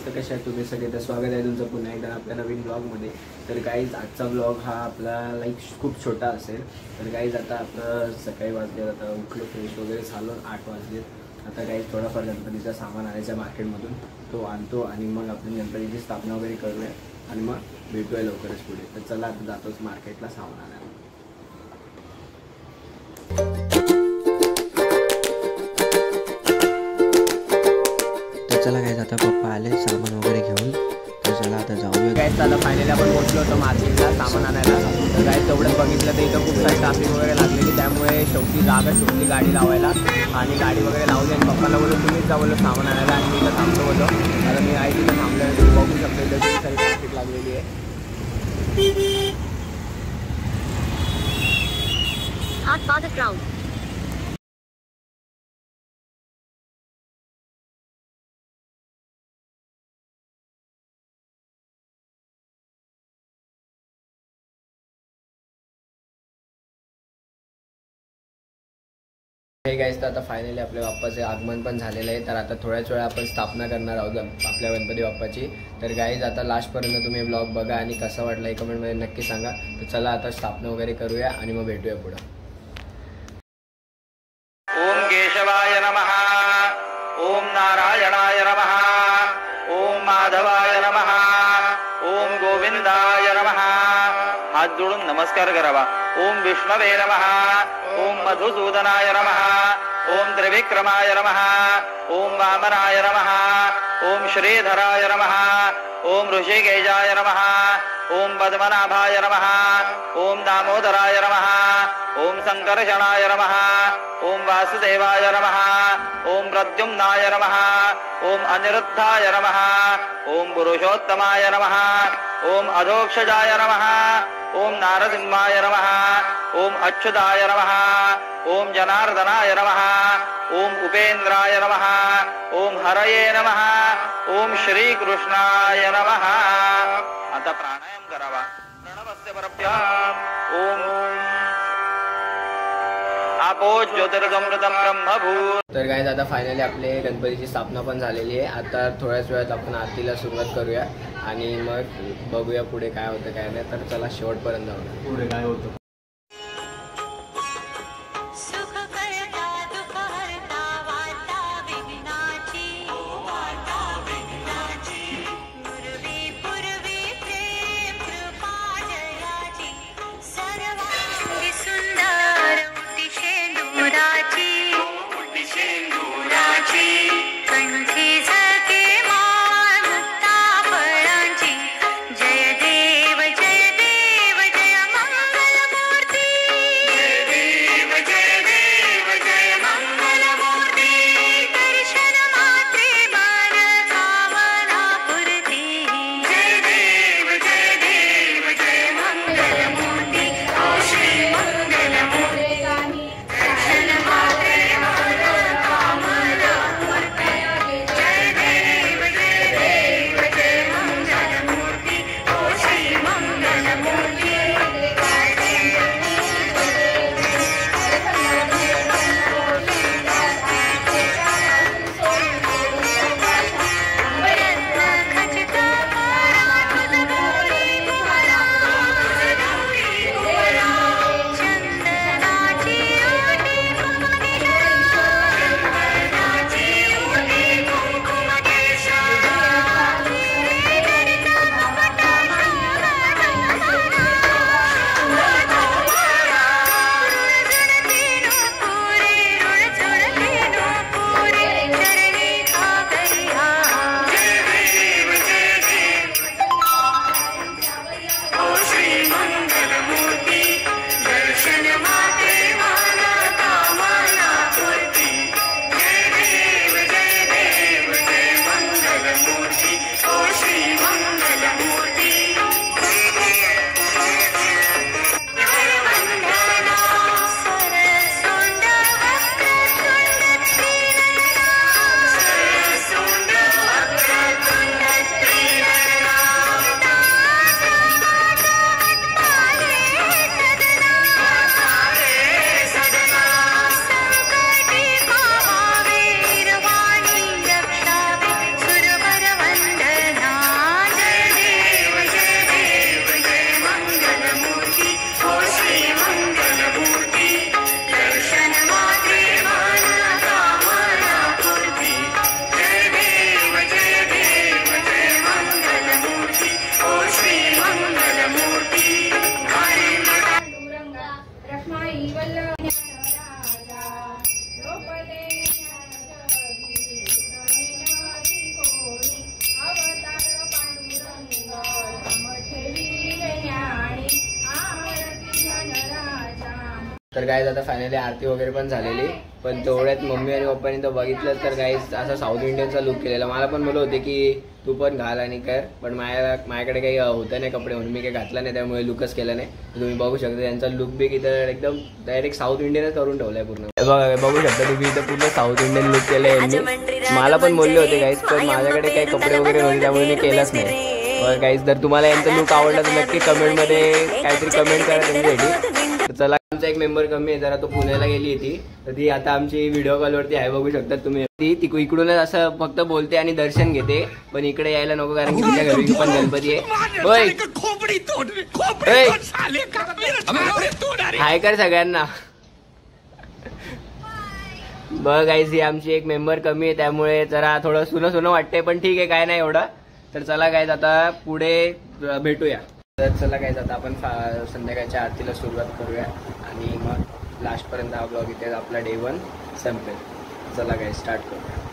तर कशा आहे तुम्ही सगळे? तर स्वागत आहे तुमचं पुन्हा एकदा आपल्या नवीन ब्लॉगमध्ये. तर गाईज आजचा ब्लॉग हा आपला खूप छोटा असेल. तर गाईज आता आपलं सकाळी वाजले, आता उठलो, फ्रेश वगैरे झालो, 8 वाजले. आता गाईज थोडाफार गणपतीचा सामान आणायचा मार्केटमधून, तो आणतो आणि मग आपण गणपतीची स्थापना वगैरे करूया आणि मग भेटूया लवकरच पुढे. तर चला आता जातोच मार्केटला सामान आणायला. चला काय आता पप्पा आले सामान वगैरे घेऊन, तर चला आता जाऊया. गाईज आता फायनली आपण पोहोचलो होतो मार्केटला सामान आणायला. तर गाईज तेवढंच बघितलं तर इथं खूप सारी ट्रॅफिक वगैरे लागलेली, त्यामुळे शेवटी जागा सुटली गाडी लावायला आणि गाडी वगैरे लावली आणि पप्पाला बोललो तुम्हीच जा बोललो सामान आणायला आणि मी इथं थांबतो बोललो. आता मी आई तिथं थांबलो, तुम्ही बघू शकतो इथं खूप सारी ट्रॅफिक लागलेली आहे. हे गाईज तर आता फायनली आपल्या बाप्पाचे आगमन पण झालेलं आहे. तर आता थोड्याच वेळा आपण स्थापना करणार आहोत आपल्या गणपती बाप्पाची. तर गाईज आता लास्टपर्यंत तुम्ही ब्लॉग बघा आणि कसा वाटला हे कमेंटमध्ये नक्की सांगा. तर चला आता स्थापना वगैरे करूया आणि मग भेटूया पुढं. ओम केशवाय नमः, ओम नारायणाय नमः, ओम माधवाय नमः, ओम गोविंदाय नमः. हात जोडून नमस्कार करावा. ओम विष्णवे नमः, ओम मधुसूदनाय नमः, ओम त्रिविक्रमाय नमः, ओम वामनाय नमः, ओम श्रीधराय नमः, ओम ऋषिकेशाय नमः, ओम पद्मनाभाय नमः, ओम दामोदराय नमः, ओम संकर्षणाय नमः, ओम वासुदेवाय नमः, ओम प्रद्युम्नाय नमः, ओम अनिरुद्धाय नमः, ओम पुरुषोत्तमाय नमः, ओम अधोक्षजाय नमः, ओम नारसिंहाय नमः, ओम अच्युताय नमः, ओम जनार्दनाय नमः, ओम उपेंद्राय नमः, ओम हरये नमः, ओम श्रीकृष्णाय नमः. आता प्राणायाम करावा. प्रणवस्य परब्रह्म. ओम आपो ज्योतिर्गमृतं ब्रह्मभूत. तर गाईज आता फायनली आपले गणपतीची स्थापना पण झालेली आहे. आता थोड्याच वेळात आपण आरतीला सुरुवात करूया आणि मग बघूया पुढे काय होतं काय नाही. तर चला शेवटपर्यंत जाऊया पुढे काय होतं. तर गाईज आता फायनली आरती वगैरे पण झालेली, पण तेवढ्यात मम्मी आणि पप्पानी तो बघितलं तर गाईज असा साऊथ इंडियनचा लुक केलेला. मला पण बोलत होते की तू पण घाल आणि कर, पण माझ्याकडे काही होतं नाही कपडे म्हणून मी काही घातला नाही, त्यामुळे लुकच केला नाही. तुम्ही बघू शकता त्यांचा लुक बी इथं एकदम डायरेक्ट साऊथ इंडियनच करून ठेवलाय पूर्ण. बघू शकता तुम्ही इथं पूर्ण साऊथ इंडियन लुक केलंय यांनी. मला पण बोलले होते गाईज, पण माझ्याकडे काही कपडे वगैरे नव्हते त्यामुळे मी केलंच नाही. गाईज जर तुम्हाला यांचा लुक आवडला तर नक्की कमेंटमध्ये काहीतरी कमेंट करा त्यांच्यासाठी. चला, आमचा एक मेंबर कमी आहे जरा, तो पुण्याला गेली होती तर ती आता आमची व्हिडिओ कॉलवरती आहे, बघू शकता तुम्ही. ती इकडूनच असं फक्त बोलते आणि दर्शन घेते, पण इकडे यायला नको कारण की तिच्या घरी पण गणपती आहे. हाय कर सगळ्यांना. बघ गाईज ही आमची एक मेंबर कमी आहे त्यामुळे जरा थोडं सुनं सुनं वाटतंय, पण ठीक आहे काय नाही एवढं. तर चला गाईज आता पुढे भेटूया. तर चला गाईज आता आपण संध्याकाळच्या आरतीला सुरुवात करूया आणि मग लास्टपर्यंत हा ब्लॉग इथे आपला डे 1 संपेल. चला गाईज स्टार्ट करूया.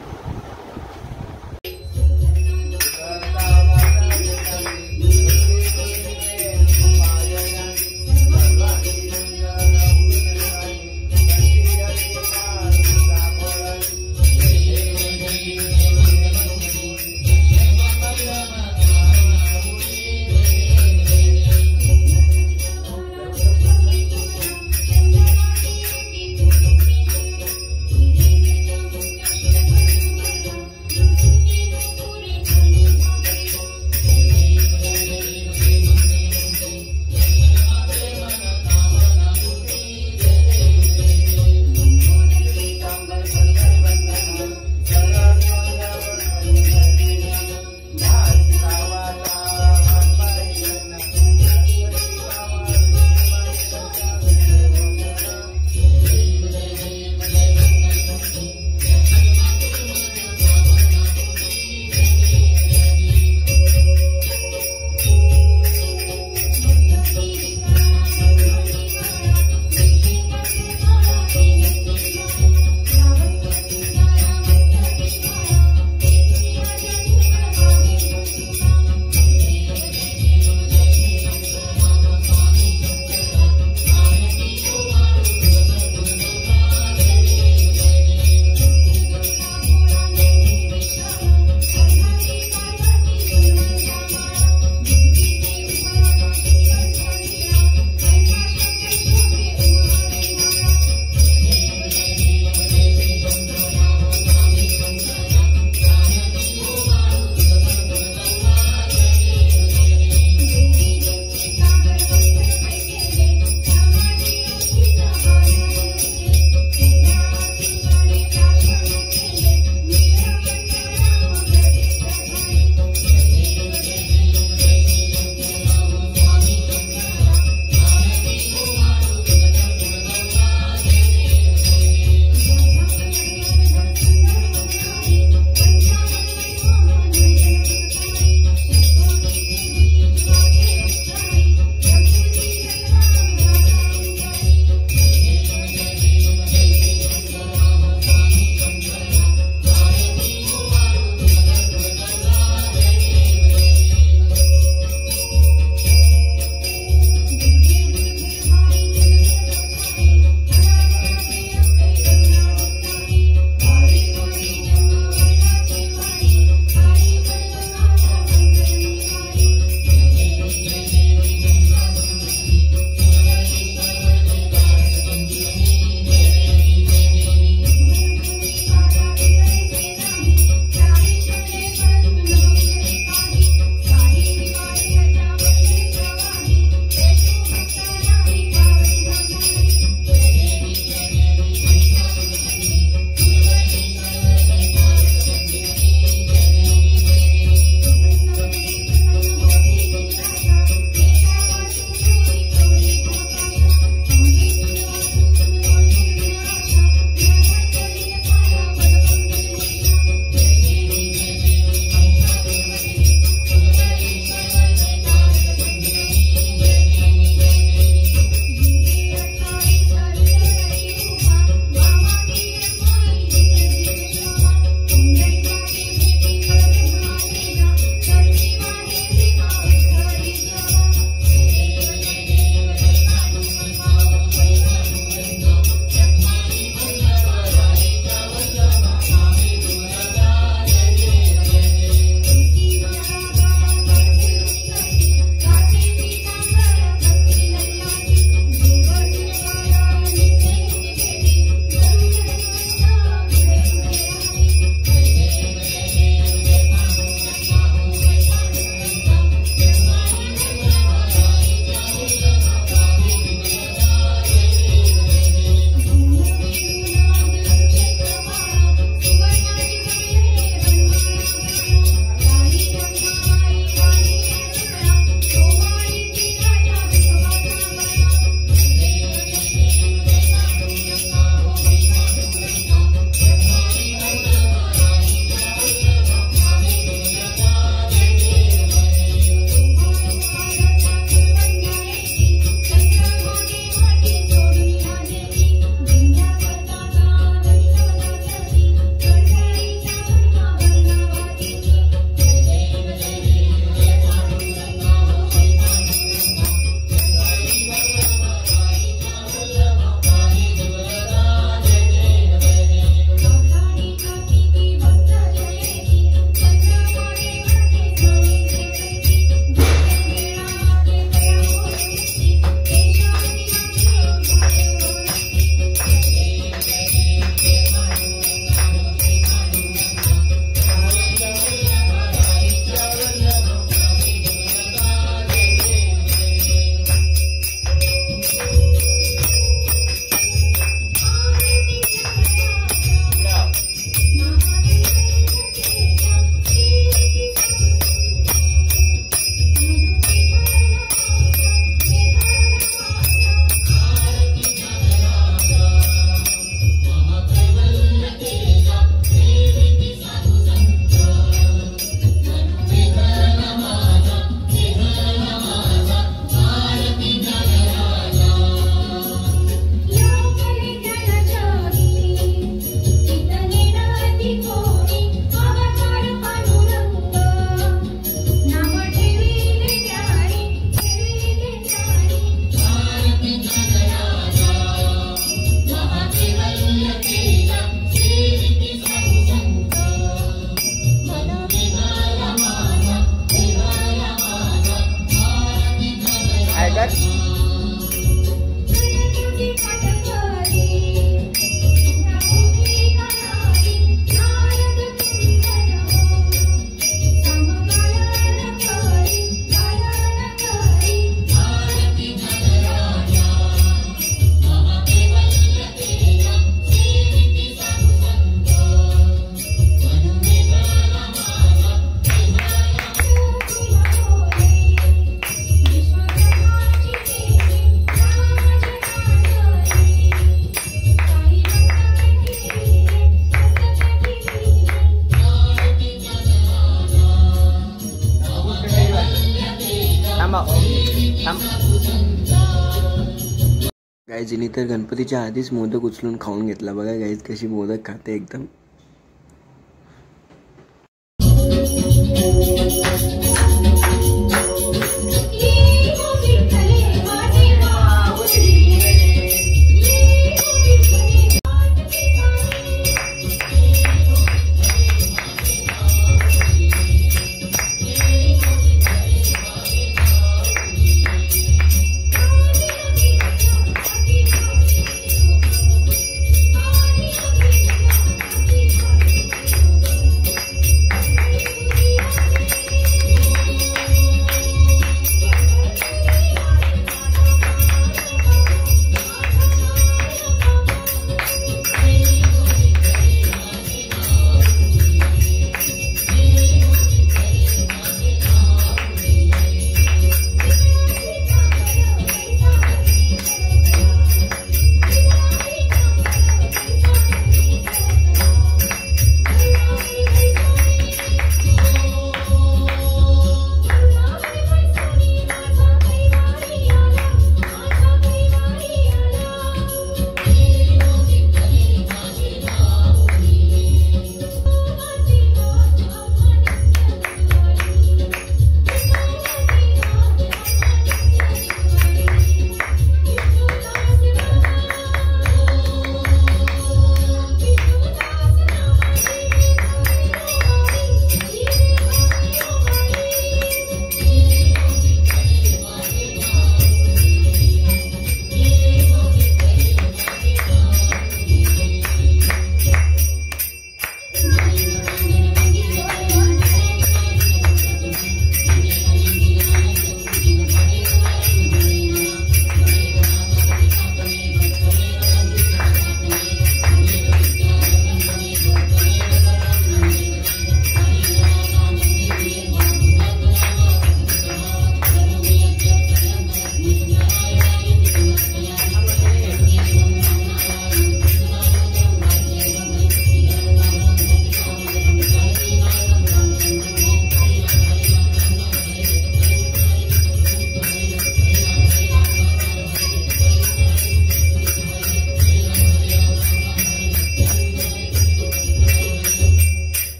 गाईज हिने तर गणपतीच्या आधीच मोदक उचलून खाऊन घेतला. बघा गाईज कशी मोदक खाते एकदम.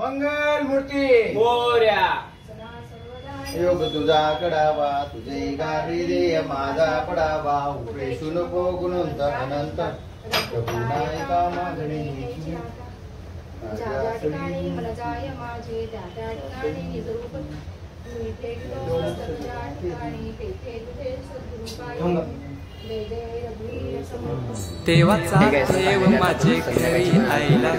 मंगल मूर्ती मोरया योग तुझा कडावा तुझे गारी रे माझा पडावा उपरेशू नको गुणवंत अनंत प्रभू नायका मागणी ज्या ठिकाणी मला जाय माझे त्या ठिकाणी निजरूप मिठे त्या ठिकाणी तेथे तुझे सद्रूप जय जय रघुवीर समर्थ देवाचा देव माझे घरी आईला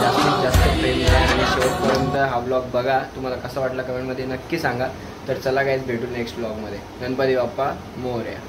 जास्तीत जास्त प्रेम द्या आणि शेवटपर्यंत हा ब्लॉग बघा. तुम्हाला कसा वाटला कमेंटमध्ये नक्की सांगा. तर चला गाईज भेटू नेक्स्ट ब्लॉगमध्ये. गणपती बाप्पा मोरया.